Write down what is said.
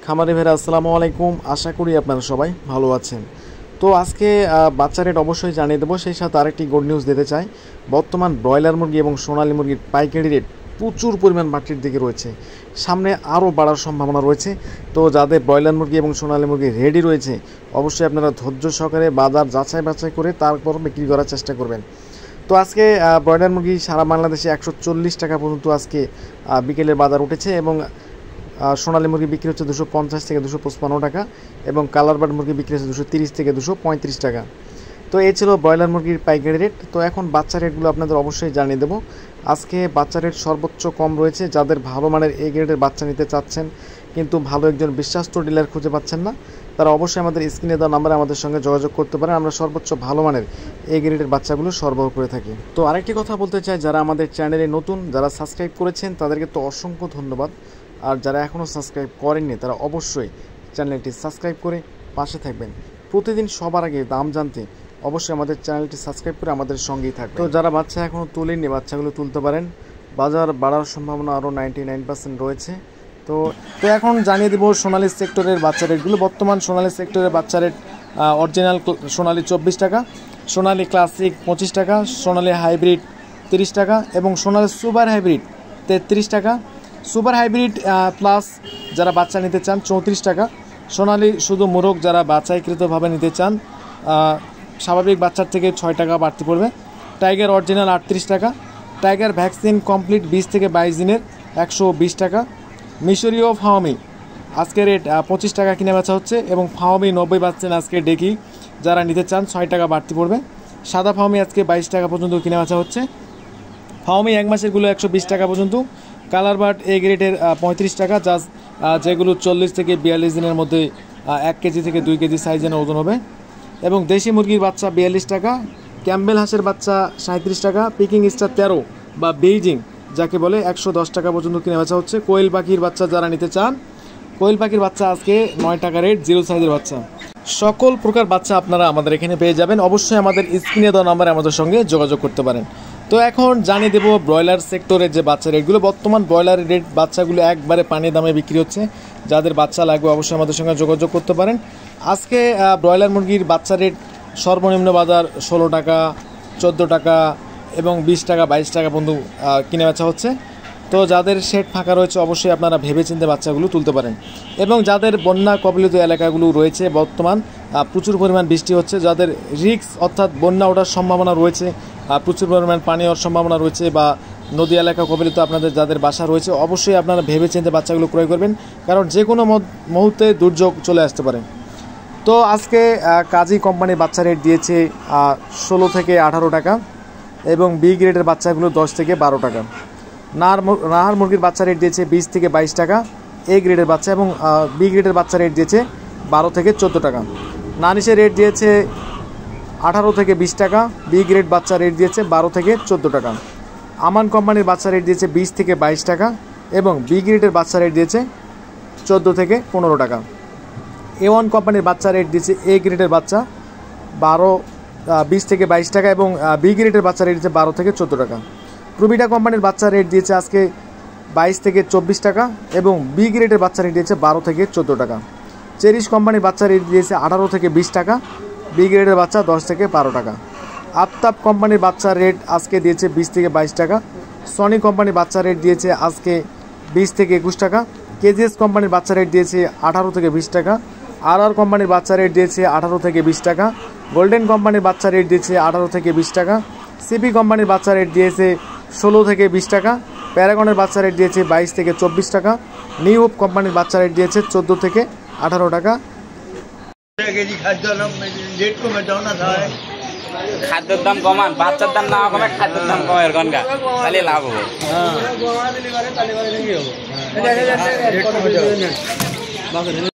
খামারি ভাইরা আসসালামু আলাইকুম। আশা করি আপনারা সবাই ভালো আছেন। তো আজকে বাচ্চা রেট অবশ্যই জানিয়ে দেবো, সেই সাথে আরেকটি গুড নিউজ দিতে চাই। বর্তমান ব্রয়লার মুরগি এবং সোনালী মুরগির পাইকারি রেট প্রচুর পরিমাণ বাড়তির দিকে রয়েছে, সামনে আরও বাড়ার সম্ভাবনা রয়েছে। তো যাদের ব্রয়লার মুরগি এবং সোনালী মুরগি রেডি রয়েছে, অবশ্যই আপনারা ধৈর্য সহকারে বাজার যাচাই বাছাই করে তারপর বিক্রি করার চেষ্টা করবেন। তো আজকে ব্রয়লার মুরগি সারা বাংলাদেশে 140 টাকা পর্যন্ত আজকে বিকেলের বাজার উঠেছে এবং সোনালী মুরগি বিক্রি হচ্ছে 250 থেকে 255 টাকা এবং কালার বার্ড মুরগি বিক্রি হচ্ছে 230 থেকে 235 টাকা। তো এই ছিল ব্রয়লার মুরগির পাইকারি রেট। তো এখন বাচ্চা রেটগুলো আপনাদের অবশ্যই জানিয়ে দেবো। আজকে বাচ্চা রেট সর্বোচ্চ কম রয়েছে। যাদের ভালো মানের এ গ্রেডের বাচ্চা নিতে চাচ্ছেন কিন্তু ভালো একজন বিশ্বস্ত ডিলার খুঁজে পাচ্ছেন না, তারা অবশ্যই আমাদের স্ক্রিনে দেওয়া নাম্বারে আমাদের সঙ্গে যোগাযোগ করতে পারেন। আমরা সর্বোচ্চ ভালো মানের এ গ্রেডের বাচ্চাগুলো সরবরাহ করে থাকি। তো আরেকটি কথা বলতে চাই, যারা আমাদের চ্যানেলে নতুন, যারা সাবস্ক্রাইব করেছেন তাদেরকে তো অসংখ্য ধন্যবাদ। আর যারা এখনও সাবস্ক্রাইব করেননি তারা অবশ্যই চ্যানেলটি সাবস্ক্রাইব করে পাশে থাকবেন। প্রতিদিন সবার আগে দাম জানতে অবশ্যই আমাদের চ্যানেলটি সাবস্ক্রাইব করে আমাদের সঙ্গেই থাকবে। তো যারা বাচ্চা এখনও তোলেননি, বাচ্চাগুলো তুলতে পারেন। বাজার বাড়ার সম্ভাবনা আরও 99% রয়েছে। তো এখন জানিয়ে দেবো সোনালী সেক্টরের বাচ্চা রেটগুলো। বর্তমান সোনালী সেক্টরের বাচ্চা রেট অরিজিনাল সোনালী 24 টাকা, সোনালী ক্লাসিক 25 টাকা, সোনালী হাইব্রিড 30 টাকা এবং সোনালী সুপার হাইব্রিড 33 টাকা, সুপার হাইব্রিড প্লাস যারা বাচ্চা নিতে চান 34 টাকা, সোনালী শুধু মোরগ যারা বাছাইকৃতভাবে নিতে চান স্বাভাবিক বাচ্চার থেকে 6 টাকা বাড়তি পড়বে, টাইগার অরিজিনাল 38 টাকা, টাইগার ভ্যাকসিন কমপ্লিট 20 থেকে 22 দিনের 120 টাকা, মিশরীয় ফাওমি আজকে রেট 25 টাকা কিনে বেচা হচ্ছে এবং ফাওমি 90% আজকে ডেকি যারা নিতে চান 6 টাকা বাড়তি পড়বে, সাদা ফাওমি আজকে 22 টাকা পর্যন্ত কিনে বেচা হচ্ছে, ফাওমি এক মাসেরগুলো 120 টাকা পর্যন্ত, কালার বার্ড এ গ্রেডের 35 টাকা, যেগুলো 40 থেকে 42 দিনের মধ্যে 1 কেজি থেকে 2 কেজি সাইজের ওজন হবে, এবং দেশি মুরগির বাচ্চা 42 টাকা, ক্যাম্বেল হাঁসের বাচ্চা 37 টাকা, পিকিং স্টার 13 বা বেইজিং যাকে বলে 110 টাকা পর্যন্ত কিনে বেচা হচ্ছে। কোয়েল পাখির বাচ্চা যারা নিতে চান, কোয়েল পাখির বাচ্চা আজকে 9 টাকা রেট, 0 সাইজের বাচ্চা। সকল প্রকার বাচ্চা আপনারা আমাদের এখানে পেয়ে যাবেন। অবশ্যই আমাদের স্ক্রিনে দেওয়া নাম্বারে আমাদের সঙ্গে যোগাযোগ করতে পারেন। তো এখন জানিয়ে দেবো ব্রয়লার সেক্টরের যে বাচ্চা রেটগুলো। বর্তমান ব্রয়লারের রেট বাচ্চাগুলো একবারে পানির দামে বিক্রি হচ্ছে। যাদের বাচ্চা লাগবে অবশ্যই আমাদের সঙ্গে যোগাযোগ করতে পারেন। আজকে ব্রয়লার মুরগির বাচ্চা রেট সর্বনিম্ন বাজার 16 টাকা, 14 টাকা এবং 20 টাকা 22 টাকা পর্যন্ত কিনে বেচা হচ্ছে। তো যাদের শেড ফাঁকা রয়েছে অবশ্যই আপনারা ভেবেচিন্তে বাচ্চাগুলো তুলতে পারেন। এবং যাদের বন্যা কবলিত এলাকাগুলো রয়েছে, বর্তমান প্রচুর পরিমাণ বৃষ্টি হচ্ছে, যাদের রিস্ক অর্থাৎ বন্যা ওঠার সম্ভাবনা রয়েছে, প্রচুর পরিমাণ পানি হওয়ার সম্ভাবনা রয়েছে, বা নদী এলাকা কবলিত আপনাদের যাদের বাসা রয়েছে অবশ্যই আপনারা ভেবেচিন্তে বাচ্চাগুলো ক্রয় করবেন, কারণ যে কোনো মুহূর্তে দুর্যোগ চলে আসতে পারে। তো আজকে কাজী কোম্পানির বাচ্চা রেট দিয়েছে 16 থেকে 18 টাকা এবং বি গ্রেডের বাচ্চাগুলো 10 থেকে 12 টাকা। নাহার মুরগির বাচ্চা রেট দিয়েছে 20 থেকে 22 টাকা এ গ্রেডের বাচ্চা, এবং বি গ্রেডের বাচ্চা রেট দিয়েছে 12 থেকে 14 টাকা। নানিশের রেট দিয়েছে 18 থেকে 20 টাকা, বি গ্রেড বাচ্চা রেট দিয়েছে 12 থেকে 14 টাকা। আমান কোম্পানির বাচ্চা রেট দিয়েছে 20 থেকে 22 টাকা এবং বি গ্রেডের বাচ্চা রেট দিয়েছে 14 থেকে 15 টাকা। A1 কোম্পানির বাচ্চা রেট দিয়েছে এ গ্রেডের বাচ্চা 20 থেকে 22 টাকা এবং বি গ্রেডের বাচ্চা রেট দিয়েছে 12 থেকে 14 টাকা। প্রুবিটা কোম্পানির বাচ্চা রেট দিয়েছে আজকে 22 থেকে 24 টাকা এবং বি গ্রেডের বাচ্চা রেট দিয়েছে 12 থেকে 14 টাকা। চেরিশ কোম্পানির বাচ্চা রেট দিয়েছে 18 থেকে 20 টাকা, বি গ্রেডের বাচ্চা 10 থেকে 12 টাকা। আফতাব কোম্পানির বাচ্চার রেট আজকে দিয়েছে 20 থেকে 22 টাকা। সনি কোম্পানির বাচ্চা রেট দিয়েছে আজকে 20 থেকে 21 টাকা। কেজিএস কোম্পানির বাচ্চা রেট দিয়েছে 18 থেকে 20 টাকা। আর কোম্পানির বাচ্চা রেট দিয়েছে 18 থেকে 20 টাকা। গোল্ডেন কোম্পানির বাচ্চা রেট দিয়েছে 18 থেকে 20 টাকা। সিপি কোম্পানির বাচ্চা রেট দিয়েছে 16 থেকে 20 টাকা। প্যারাগনের বাচ্চা রেট দিয়েছে 22 থেকে 24 টাকা। নিউ হোপ কোম্পানির বাচ্চা রেট দিয়েছে 14 থেকে 18 টাকা। খাদ্যের দাম কমান, বাচ্চার দাম না কমে খাদ্যের দাম কমের গনগা, তাহলে লাভ হবে।